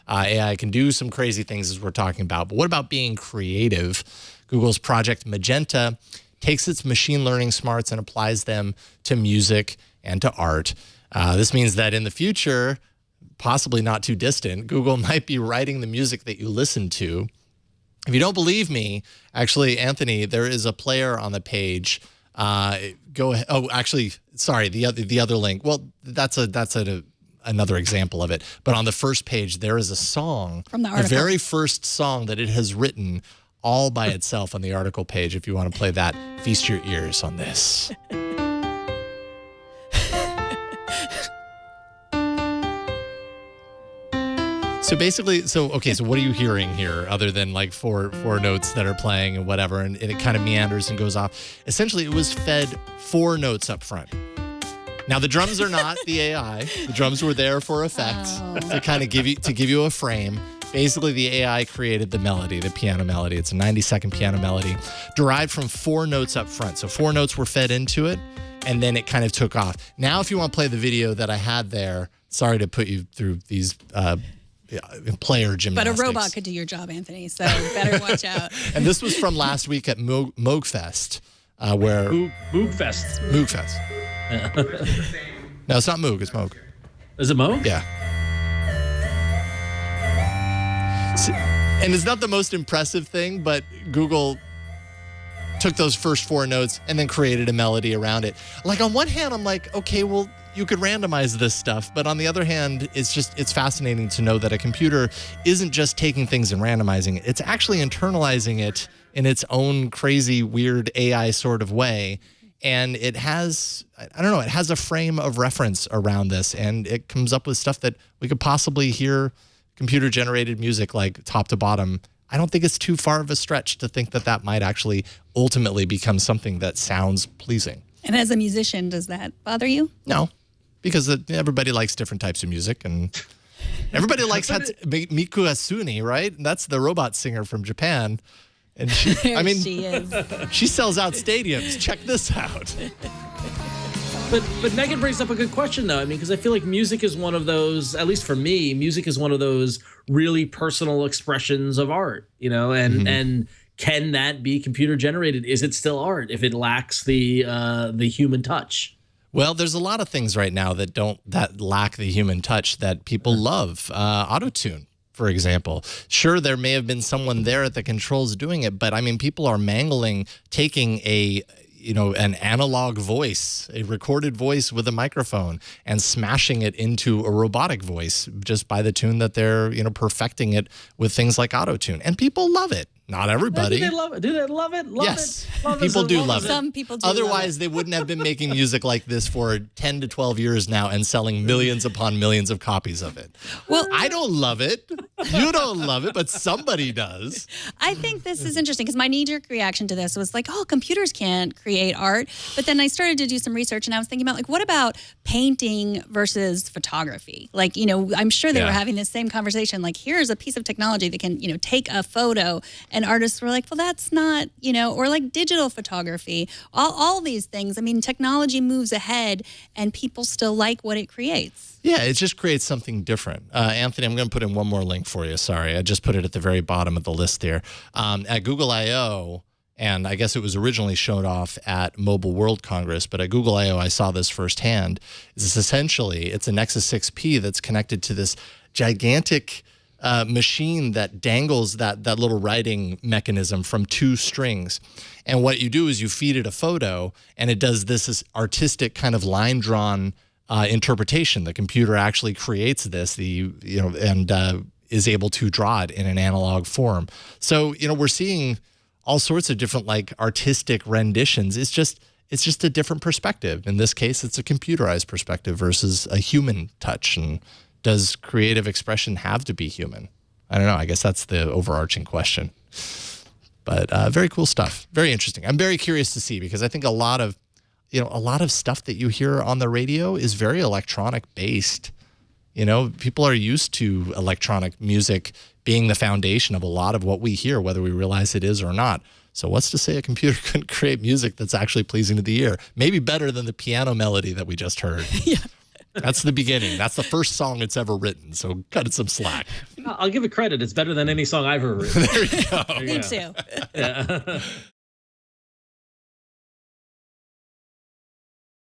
AI can do some crazy things as we're talking about. But what about being creative? Google's Project Magenta takes its machine learning smarts and applies them to music and to art. This means that in the future, possibly not too distant, Google might be writing the music that you listen to. If you don't believe me, actually, Anthony, there is a player on the page. Go ahead. Oh, actually, sorry, the other link. Well, that's another example of it. But on the first page, there is a song from the article. The very first song that it has written all by itself on the article page. If you want to play that, feast your ears on this. So basically, so what are you hearing here other than like four notes that are playing and whatever, and it kind of meanders and goes off? Essentially, it was fed 4 notes up front. Now, the drums are not the AI. The drums were there for effect to kind of give you a frame. Basically, the AI created the melody, the piano melody. It's a 90-second piano melody derived from 4 notes up front. So 4 notes were fed into it, and then it kind of took off. Now, if you want to play the video that I had there, sorry to put you through these player gymnastics. But a robot could do your job, Anthony, so better watch out. And this was from last week at Moogfest, where... Moogfest. Moogfest. Yeah. No, it's not Moog, it's Moog. Is it Moog? Yeah. And it's not the most impressive thing, but Google took those first 4 notes and then created a melody around it. Like, on one hand, I'm like, okay, well, you could randomize this stuff. But on the other hand, it's fascinating to know that a computer isn't just taking things and randomizing it. It's actually internalizing it in its own crazy, weird AI sort of way. And it has, I don't know, it has a frame of reference around this. And it comes up with stuff that we could possibly hear computer-generated music like top to bottom. I don't think it's too far of a stretch to think that that might actually ultimately become something that sounds pleasing. And as a musician, does that bother you? No, because everybody likes different types of music, and everybody likes Miku Asuni, right? That's the robot singer from Japan. And she is. She sells out stadiums. Check this out. But Megan brings up a good question, though. I mean, because I feel like music is one of those, at least for me, music is one of those really personal expressions of art, you know, and can that be computer generated? Is it still art if it lacks the human touch? Well, there's a lot of things right now that lack the human touch that people love. Auto-tune, for example. Sure, there may have been someone there at the controls doing it, but I mean, people are taking an analog voice, a recorded voice with a microphone, and smashing it into a robotic voice just by the tune that they're, perfecting it with things like auto-tune. And people love it. Not everybody. Do they love it? Do they love it? Yes, people do love it. Some people do. Otherwise, they wouldn't have been making music like this for 10 to 12 years now and selling millions upon millions of copies of it. Well, I don't love it. You don't love it, but somebody does. I think this is interesting because my knee-jerk reaction to this was like, oh, computers can't create art. But then I started to do some research and I was thinking about, like, what about painting versus photography? Like, I'm sure they were having this same conversation. Like, here's a piece of technology that can, take a photo. And artists were like, well, that's not, or like digital photography, all these things. I mean, technology moves ahead and people still like what it creates. Yeah, it just creates something different. Anthony, I'm going to put in one more link for you. Sorry, I just put it at the very bottom of the list there. At Google I.O., and I guess it was originally shown off at Mobile World Congress, but at Google I.O. I saw this firsthand. It's a Nexus 6P that's connected to this gigantic machine that dangles that little writing mechanism from 2 strings. And what you do is you feed it a photo, and it does this artistic kind of line-drawn interpretation. The computer actually creates this, and is able to draw it in an analog form. So, we're seeing all sorts of different like artistic renditions. It's just a different perspective. In this case, it's a computerized perspective versus a human touch. And does creative expression have to be human? I don't know. I guess that's the overarching question. But very cool stuff. Very interesting. I'm very curious to see, because I think a lot of stuff that you hear on the radio is very electronic based. People are used to electronic music being the foundation of a lot of what we hear, whether we realize it is or not. So what's to say a computer couldn't create music that's actually pleasing to the ear? Maybe better than the piano melody that we just heard. Yeah. That's the beginning. That's the first song it's ever written. So cut it some slack. I'll give it credit. It's better than any song I've ever written. There you go. Me too. Yeah.